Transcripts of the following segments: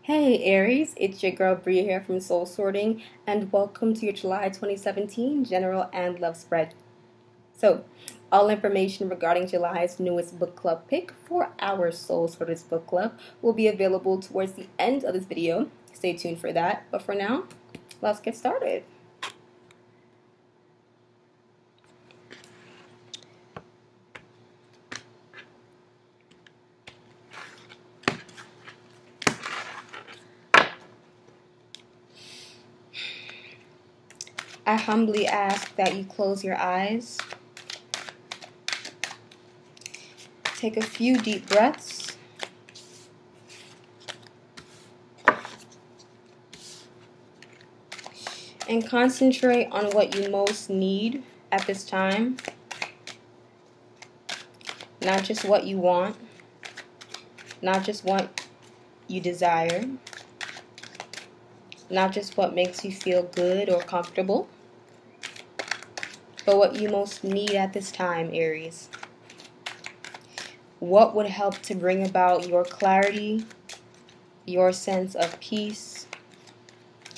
Hey Aries, it's your girl Bria here from SoulSorting, and welcome to your July 2017 General and Love Spread. So, all information regarding July's newest book club pick for our Soul Sorters book club will be available towards the end of this video. Stay tuned for that, but for now, let's get started. I humbly ask that you close your eyes. Take a few deep breaths. And concentrate on what you most need at this time. Not just what you want. Not just what you desire. Not just what makes you feel good or comfortable. But what you most need at this time, Aries. What would help to bring about your clarity, your sense of peace,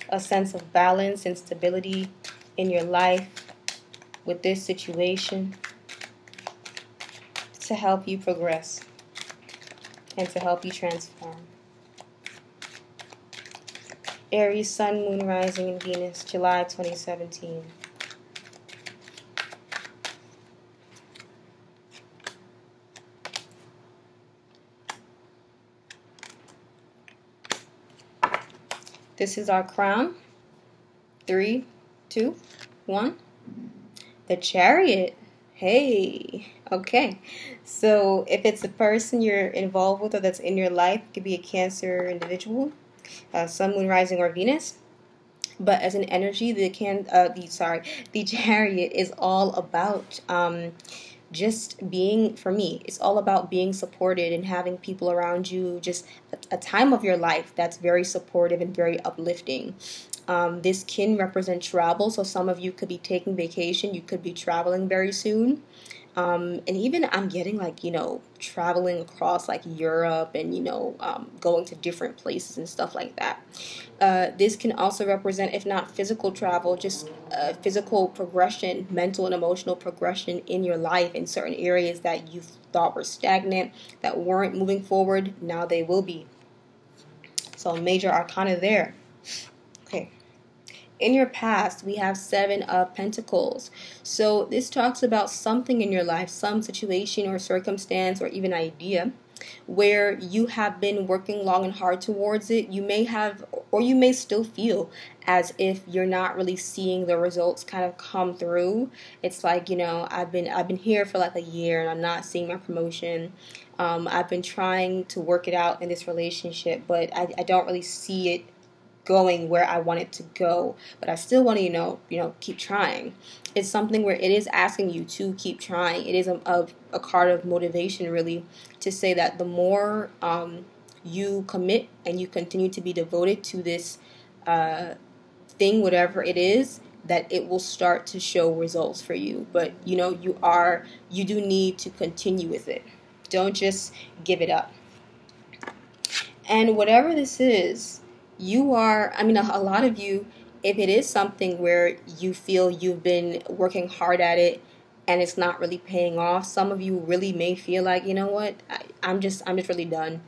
a sense of balance and stability in your life with this situation to help you progress and to help you transform. Aries, Sun, Moon, Rising, and Venus, July 2017. This is our crown. 3, 2, 1. The Chariot. Hey. Okay. So if it's a person you're involved with or that's in your life, it could be a Cancer individual, Sun, Moon, Rising, or Venus. But as an energy, the Chariot is all about just being, for me, it's all about being supported and having people around you, just a time of your life that's very supportive and very uplifting. This can represent travel, so some of you could be taking vacation, you could be traveling very soon. And even I'm getting traveling across like Europe and, going to different places and stuff like that. This can also represent, if not physical travel, just physical progression, mental and emotional progression in your life in certain areas that you thought were stagnant, that weren't moving forward. Now they will be. So major arcana there. Okay. In your past, we have 7 of Pentacles. So this talks about something in your life, some situation or circumstance or even idea where you have been working long and hard towards it. You may have, or you may still feel as if you're not really seeing the results kind of come through. It's like, I've been here for like a year and I'm not seeing my promotion. I've been trying to work it out in this relationship, but I don't really see it going where I want it to go, but I still want to, keep trying. It's something where it is asking you to keep trying. It is a card of motivation, really, to say that the more you commit and you continue to be devoted to this thing, whatever it is, that it will start to show results for you. But you do need to continue with it. Don't just give it up. And whatever this is, you are, a lot of you, if it is something where you feel you've been working hard at it and it's not really paying off, some of you really may feel like, you know what, I'm just really done.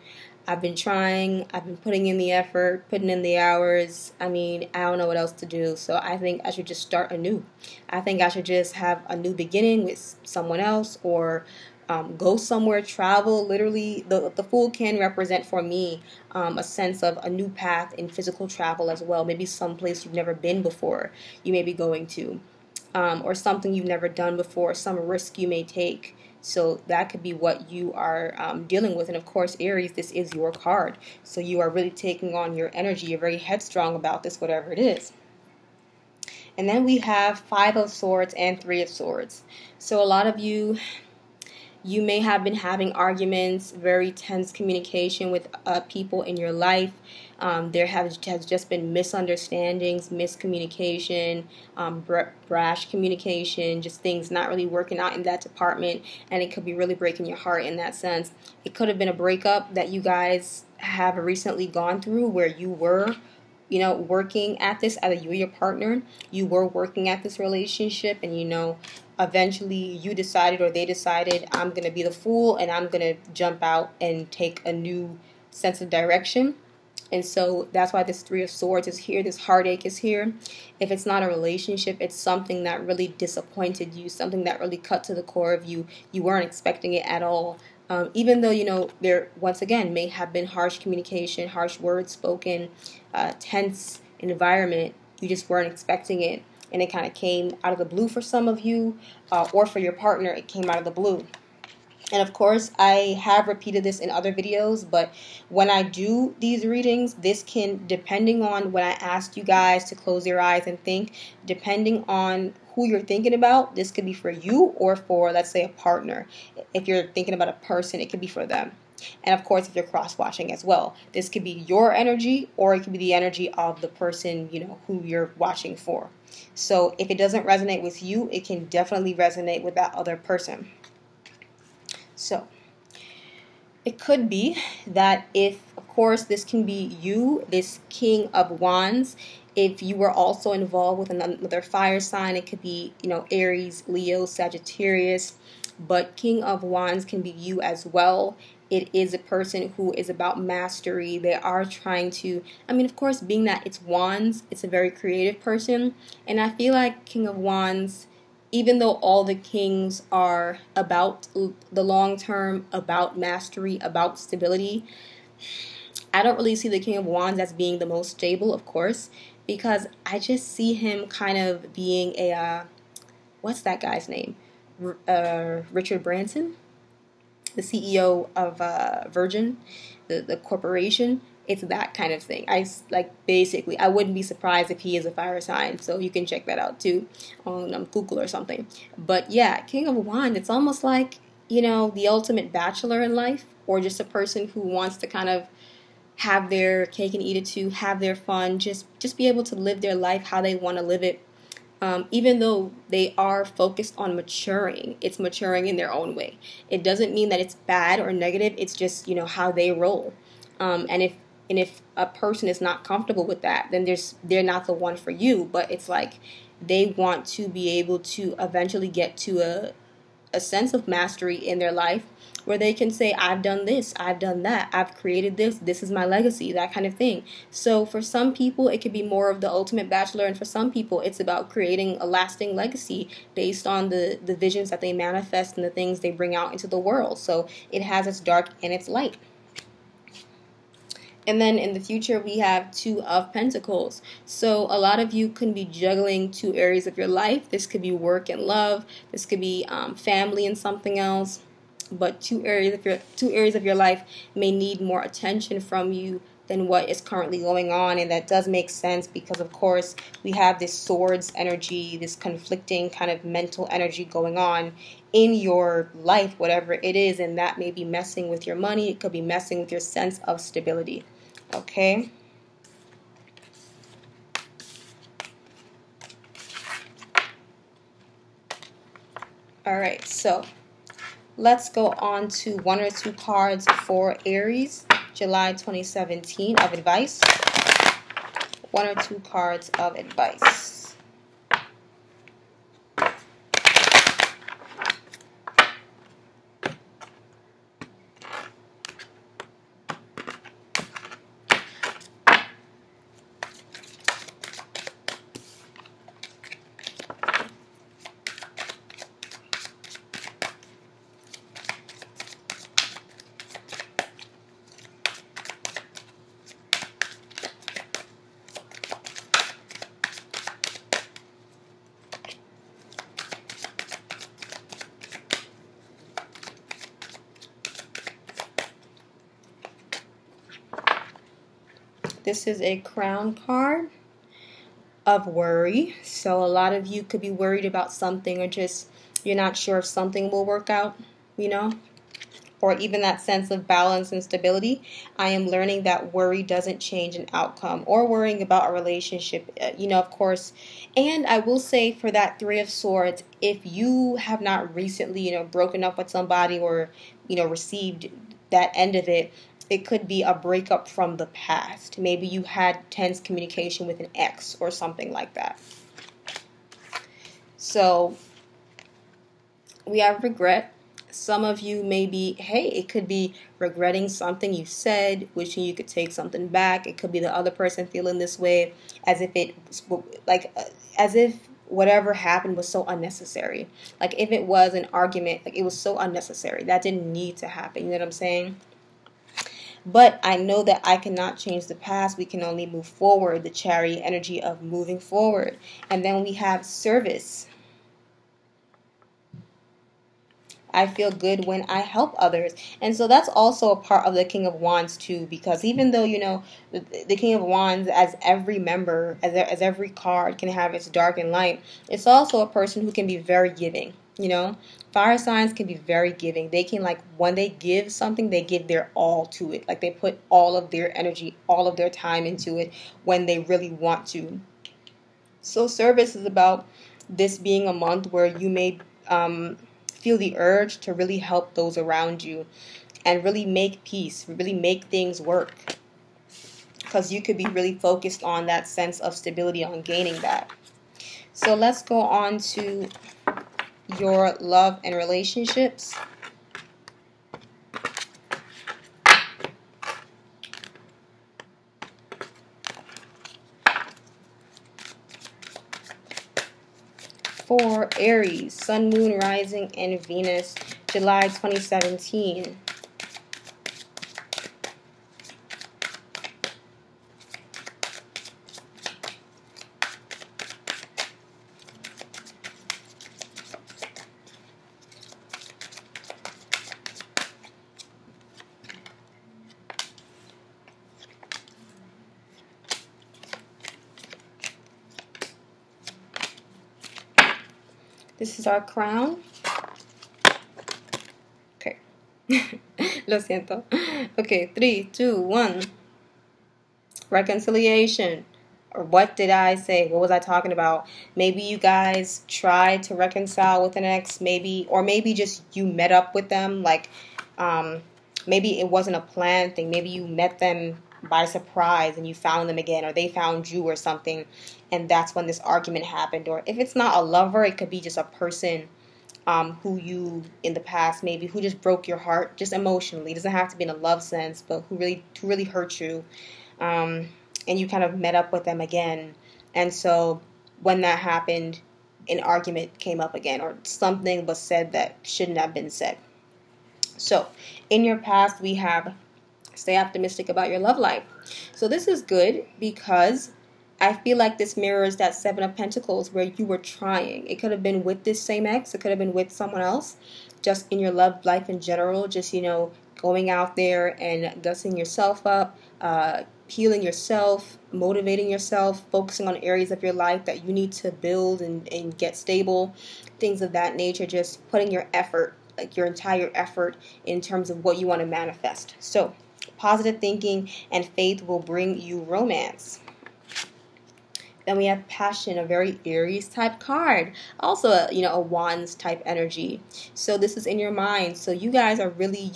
I've been trying, I've been putting in the effort, putting in the hours. I don't know what else to do. So I think I should just start anew. I think I should just have a new beginning with someone else, or go somewhere, travel. Literally, the Fool can represent for me a sense of a new path in physical travel as well. Maybe someplace you've never been before you may be going to, or something you've never done before, some risk you may take. So that could be what you are dealing with. And of course, Aries, this is your card. So you are really taking on your energy. You're very headstrong about this, whatever it is. And then we have 5 of Swords and 3 of Swords. So a lot of you may have been having arguments, very tense communication with people in your life. There has just been misunderstandings, miscommunication, brash communication, just things not really working out in that department, and it could be really breaking your heart in that sense. It could have been a breakup that you guys have recently gone through where you were, working at this, either you or your partner, you were working at this relationship, and eventually you decided, or they decided, I'm going to be the fool and I'm going to jump out and take a new sense of direction. And so that's why this Three of Swords is here. This heartache is here. If it's not a relationship, it's something that really disappointed you, something that really cut to the core of you. You weren't expecting it at all. Even though, there, once again, may have been harsh communication, harsh words spoken, tense environment, you just weren't expecting it. And it kind of came out of the blue for some of you, or for your partner, it came out of the blue. And of course, I have repeated this in other videos, but when I do these readings, this can, depending on when I asked you guys to close your eyes and think, depending on who you're thinking about, this could be for you or for, let's say, a partner. If you're thinking about a person, it could be for them. And of course, if you're cross-watching as well, this could be your energy, or it could be the energy of the person, who you're watching for. So if it doesn't resonate with you, it can definitely resonate with that other person. So it could be that if, of course, this can be you, this King of Wands. If you were also involved with another fire sign, it could be, Aries, Leo, Sagittarius. But King of Wands can be you as well. It is a person who is about mastery. They are trying to, of course, being that it's Wands, it's a very creative person. And I feel like King of Wands, even though all the kings are about the long term, about mastery, about stability, I don't really see the King of Wands as being the most stable, of course, because I just see him kind of being a, what's that guy's name? Richard Branson, the CEO of Virgin, the corporation. It's that kind of thing. Basically, I wouldn't be surprised if he is a fire sign. So you can check that out too on Google or something. But yeah, King of Wands, it's almost like, the ultimate bachelor in life, or just a person who wants to kind of have their cake and eat it too, have their fun, just be able to live their life how they want to live it. Even though they are focused on maturing, it's maturing in their own way. It doesn't mean that it's bad or negative. It's just, how they roll. And if a person is not comfortable with that, then they're not the one for you. But it's like they want to be able to eventually get to a sense of mastery in their life where they can say, I've done this, I've done that, I've created this, this is my legacy, that kind of thing. So for some people, it could be more of the ultimate bachelor, and for some people, it's about creating a lasting legacy based on the visions that they manifest and the things they bring out into the world. So it has its dark and its light. And then in the future, we have Two of Pentacles. So a lot of you can be juggling two areas of your life. This could be work and love. This could be family and something else. But two areas of your life may need more attention from you than what is currently going on. And that does make sense because, of course, we have this swords energy, this conflicting kind of mental energy going on in your life, whatever it is. And that may be messing with your money. It could be messing with your sense of stability. Okay. All right. So let's go on to one or two cards for Aries, July 2017 of advice. One or two cards of advice. This is a crown card of worry. So a lot of you could be worried about something, or just you're not sure if something will work out, or even that sense of balance and stability. I am learning that worry doesn't change an outcome, or worrying about a relationship, of course. And I will say for that Three of Swords, if you have not recently, broken up with somebody, or, received that end of it, It could be a breakup from the past. Maybe you had tense communication with an ex or something like that. So we have regret. Some of you may be, hey, it could be regretting something you said, wishing you could take something back. It could be the other person feeling this way, as if as if whatever happened was so unnecessary. Like if it was an argument, like it was so unnecessary. That didn't need to happen. You know what I'm saying? But I know that I cannot change the past. We can only move forward. The Chariot energy of moving forward. And then we have service. I feel good when I help others. And so that's also a part of the King of Wands too, because even though, the King of Wands, as every member, as every card can have its dark and light, it's also a person who can be very giving, Fire signs can be very giving. They can, when they give something, they give their all to it. Like they put all of their energy, all of their time into it when they really want to. So service is about this being a month where you may feel the urge to really help those around you and really make peace, really make things work. Because you could be really focused on that sense of stability, on gaining that. So let's go on to your love and relationships. For Aries, Sun, Moon, Rising, and Venus, July 2017. This is our crown. Okay. Lo siento. Okay, 3, 2, 1. Reconciliation. Or what did I say? What was I talking about? Maybe you guys tried to reconcile with an ex, or maybe just you met up with them. Maybe it wasn't a planned thing. Maybe you met them by surprise and you found them again, or they found you or something, and that's when this argument happened. Or if it's not a lover, it could be just a person who you in the past maybe who just broke your heart just emotionally. It doesn't have to be in a love sense, but who really hurt you, and you kind of met up with them again. And so when that happened, an argument came up again, or something was said that shouldn't have been said. So in your past, we have stay optimistic about your love life. So this is good because I feel like this mirrors that Seven of Pentacles where you were trying. It could have been with this same ex. It could have been with someone else. Just in your love life in general. Just, going out there and dusting yourself up, healing yourself, motivating yourself, focusing on areas of your life that you need to build and get stable. Things of that nature. Just putting your effort, your entire effort in terms of what you want to manifest. So positive thinking and faith will bring you romance. Then we have passion, a very Aries type card. Also, a wands type energy. So this is in your mind. So you guys are really,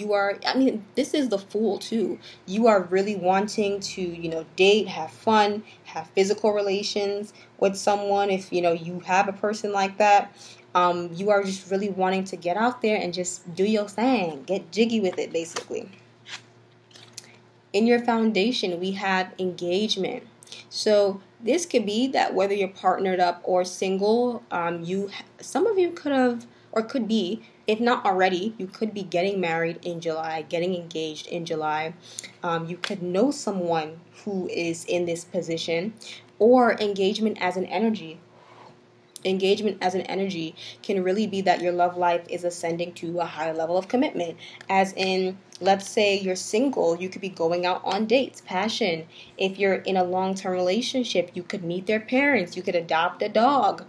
this is the Fool too. You are really wanting to, date, have fun, have physical relations with someone. If, you have a person like that, you are just really wanting to get out there and just do your thing. Get jiggy with it, basically. In your foundation, we have engagement. So this could be that whether you're partnered up or single, some of you could have, or could be, if not already, you could be getting married in July, getting engaged in July. You could know someone who is in this position, or engagement as an energy. Engagement as an energy can really be that your love life is ascending to a higher level of commitment. As in, let's say you're single, you could be going out on dates. Passion. If you're in a long-term relationship, you could meet their parents. You could adopt a dog.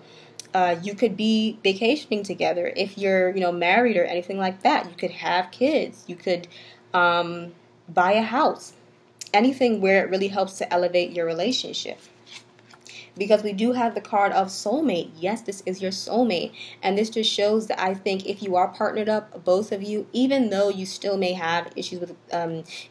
You could be vacationing together. If you're, married or anything like that, you could have kids. You could buy a house. Anything where it really helps to elevate your relationship. because we do have the card of soulmate. Yes, this is your soulmate. And this just shows that I think if you are partnered up, both of you, even though you still may have issues with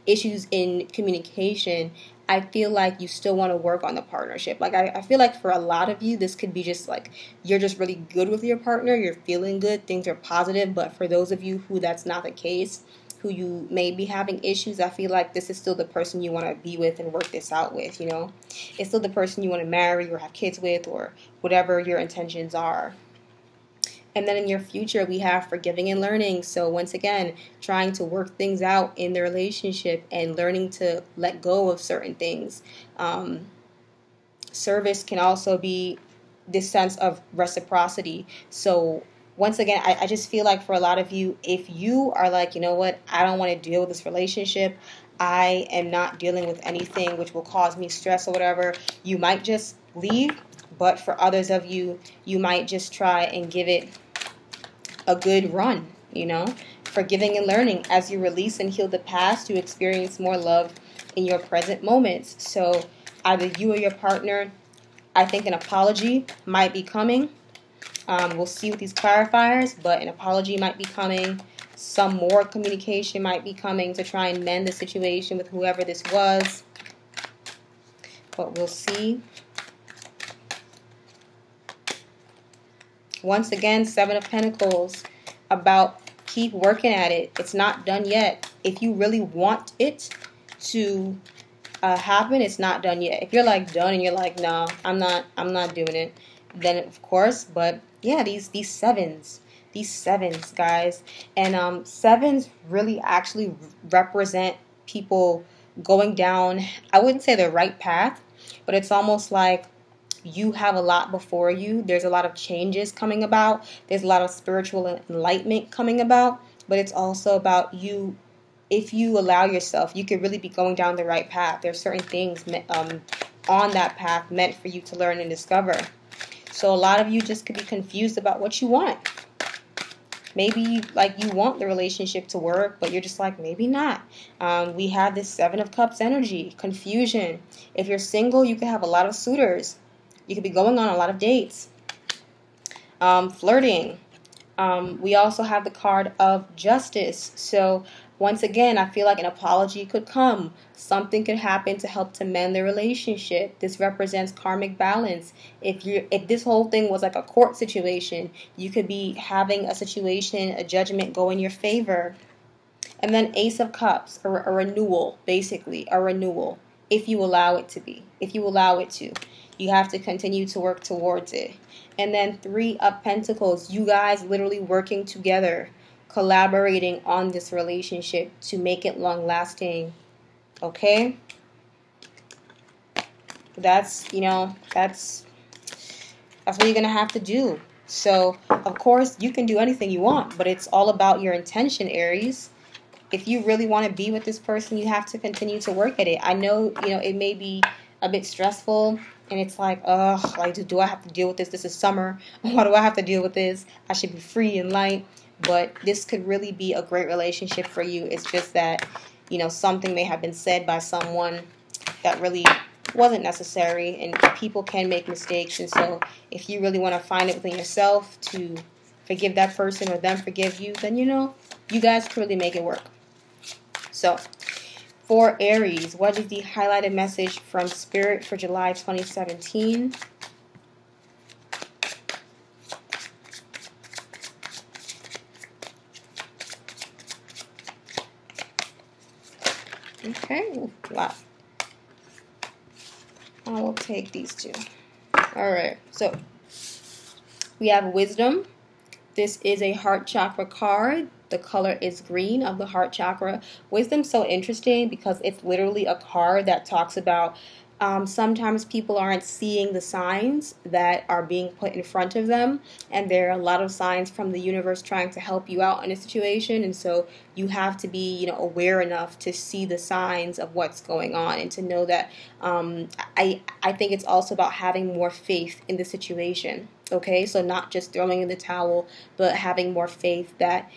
issues in communication, I feel like you still want to work on the partnership. Like, I feel like for a lot of you, this could be just like you're just really good with your partner. You're feeling good. Things are positive. But for those of you who that's not the case, who you may be having issues, I feel like this is still the person you want to be with and work this out with, you know. It's still the person you want to marry or have kids with or whatever your intentions are. And then in your future, we have forgiving and learning. So once again, trying to work things out in the relationship and learning to let go of certain things. Service can also be this sense of reciprocity. So once again, I just feel like for a lot of you, if you are like, you know what, I don't want to deal with this relationship, I am not dealing with anything which will cause me stress or whatever, you might just leave. But for others of you, you might just try and give it a good run, you know. Forgiving and learning. As you release and heal the past, you experience more love in your present moments. So either you or your partner, I think an apology might be coming. We'll see with these clarifiers, but an apology might be coming. Some more communication might be coming to try and mend the situation with whoever this was. But we'll see. Once again, Seven of Pentacles, about keep working at it. It's not done yet. If you really want it to happen, it's not done yet. If you're like done and you're like, no, I'm not doing it, then of course. But yeah, these sevens, guys, and sevens really actually represent people going down, I wouldn't say the right path, but it's almost like you have a lot before you. There's a lot of changes coming about. There's a lot of spiritual enlightenment coming about. But it's also about you. If you allow yourself, you could really be going down the right path. There's certain things on that path meant for you to learn and discover. So a lot of you just could be confused about what you want. Maybe like you want the relationship to work, but you're just like, maybe not. We have this Seven of Cups energy, confusion. If you're single, you could have a lot of suitors. You could be going on a lot of dates. Flirting. We also have the card of justice. So once again, I feel like an apology could come. Something could happen to help to mend the relationship. This represents karmic balance. If this whole thing was like a court situation, you could be having a situation, a judgment go in your favor. And then Ace of Cups, a renewal, basically, a renewal. If you allow it to be. If you allow it to. You have to continue to work towards it. And then Three of Pentacles. You guys literally working together, collaborating on this relationship to make it long lasting. Okay? That's, you know, that's what you're going to have to do. So, of course, you can do anything you want, but it's all about your intention, Aries. If you really want to be with this person, you have to continue to work at it. I know, you know, it may be a bit stressful. And it's like, like, do I have to deal with this? This is summer. Why do I have to deal with this? I should be free and light. But this could really be a great relationship for you. It's just that, you know, something may have been said by someone that really wasn't necessary. And people can make mistakes. And so if you really want to find it within yourself to forgive that person or them forgive you, then, you know, you guys could really make it work. So for Aries, what is the highlighted message from Spirit for July 2017? Okay, wow. I will take these two. All right, so we have Wisdom. This is a heart chakra card. The color is green of the heart chakra. Wisdom's so interesting because it's literally a card that talks about sometimes people aren't seeing the signs that are being put in front of them. And there are a lot of signs from the universe trying to help you out in a situation. And so you have to be, you know, aware enough to see the signs of what's going on and to know that I think it's also about having more faith in the situation. Okay, so not just throwing in the towel, but having more faith that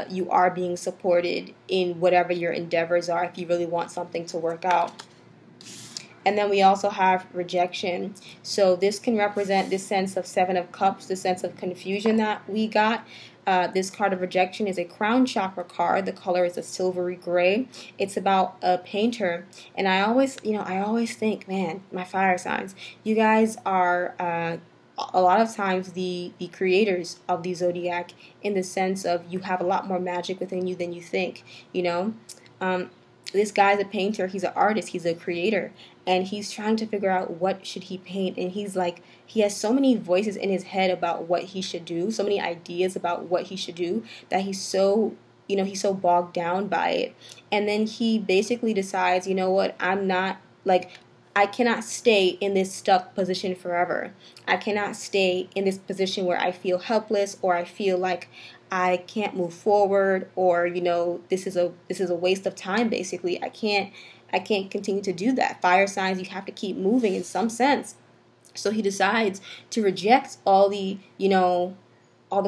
you are being supported in whatever your endeavors are if you really want something to work out. And then we also have rejection. So this can represent this sense of Seven of Cups, the sense of confusion that we got. This card of rejection is a crown chakra card. The color is a silvery gray. It's about a painter. And I always think, man, my fire signs, you guys are a lot of times the creators of the zodiac, in the sense of you have a lot more magic within you than you think, this guy's a painter, he's an artist, he's a creator, and he's trying to figure out what should he paint. And he's like, he has so many voices in his head about what he should do, so many ideas about what he should do, that he's so bogged down by it. And then he basically decides, you know what, I cannot stay in this stuck position forever. I cannot stay in this position where I feel helpless, or I feel like I can't move forward, or this is a waste of time. Basically, I can't continue to do that. Fire signs, you have to keep moving in some sense. So he decides to reject all the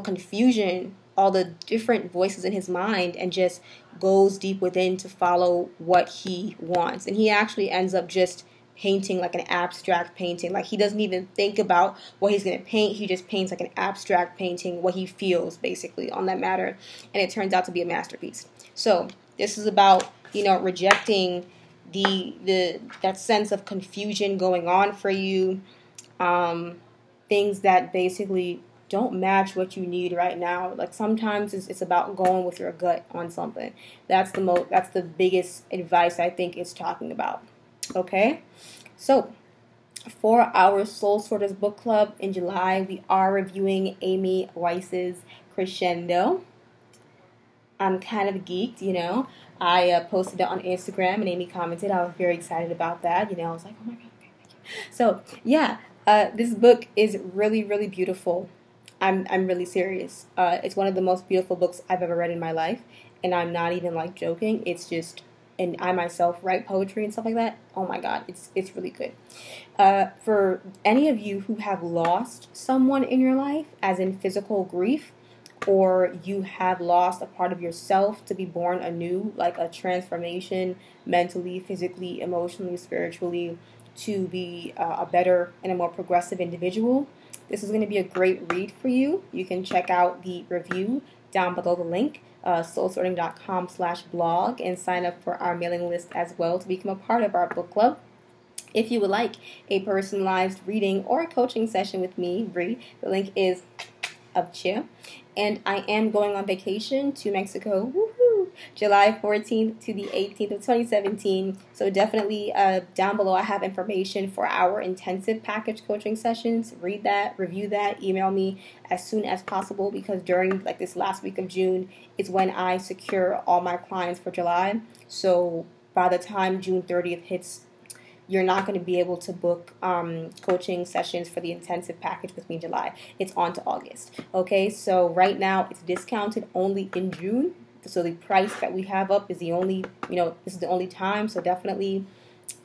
confusion, all the different voices in his mind, and just goes deep within to follow what he wants. And he actually ends up just painting like an abstract painting. Like, he doesn't even think about what he's going to paint. He just paints like an abstract painting, what he feels basically on that matter. And it turns out to be a masterpiece. So this is about, rejecting that sense of confusion going on for you. Things that basically don't match what you need right now. Like, sometimes it's about going with your gut on something. That's the biggest advice I think it's talking about. Okay, so for our Soul Sorters book club in July, we are reviewing Amy Weiss's Crescendo. I'm kind of geeked, I posted it on Instagram, and Amy commented. I was very excited about that. I was like, oh my god, okay, thank you. So yeah, this book is really, really beautiful. I'm really serious. It's one of the most beautiful books I've ever read in my life, and I'm not even joking. It's just. And I myself write poetry and stuff like that. Oh my god, it's really good. For any of you who have lost someone in your life, as in physical grief, or you have lost a part of yourself to be born anew, like a transformation mentally, physically, emotionally, spiritually, to be a better and a more progressive individual, this is going to be a great read for you. You can check out the review down below the link. SoulSorting.com/blog, and sign up for our mailing list as well to become a part of our book club. If you would like a personalized reading or a coaching session with me, Bree, the link is up here. And I am going on vacation to Mexico, woohoo, July 14th to the 18th of 2017. So definitely down below I have information for our intensive package coaching sessions. Read that, review that, email me as soon as possible, because during this last week of June is when I secure all my clients for July. So by the time June 30th hits, you're not going to be able to book coaching sessions for the intensive package with me in July. It's on to August. Okay, so right now it's discounted only in June. So the price that we have up is the only, this is the only time. So definitely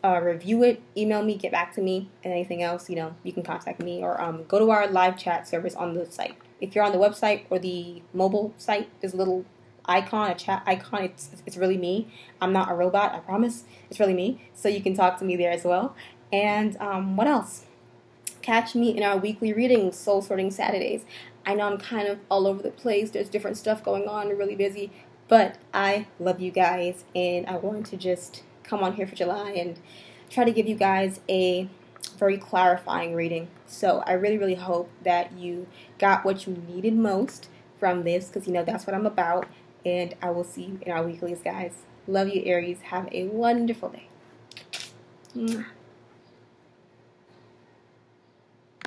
review it, email me, get back to me, and anything else, you can contact me, or go to our live chat service on the site. If you're on the website or the mobile site, there's a little icon, a chat icon. It's really me. I'm not a robot, I promise. It's really me. So you can talk to me there as well. And what else? Catch me in our weekly readings, Soul Sorting Saturdays. I know I'm kind of all over the place. There's different stuff going on. I'm really busy. But I love you guys, and I wanted to just come on here for July and try to give you guys a very clarifying reading. So I really, really hope that you got what you needed most from this, because that's what I'm about. And I will see you in our weeklies, guys. Love you, Aries. Have a wonderful day.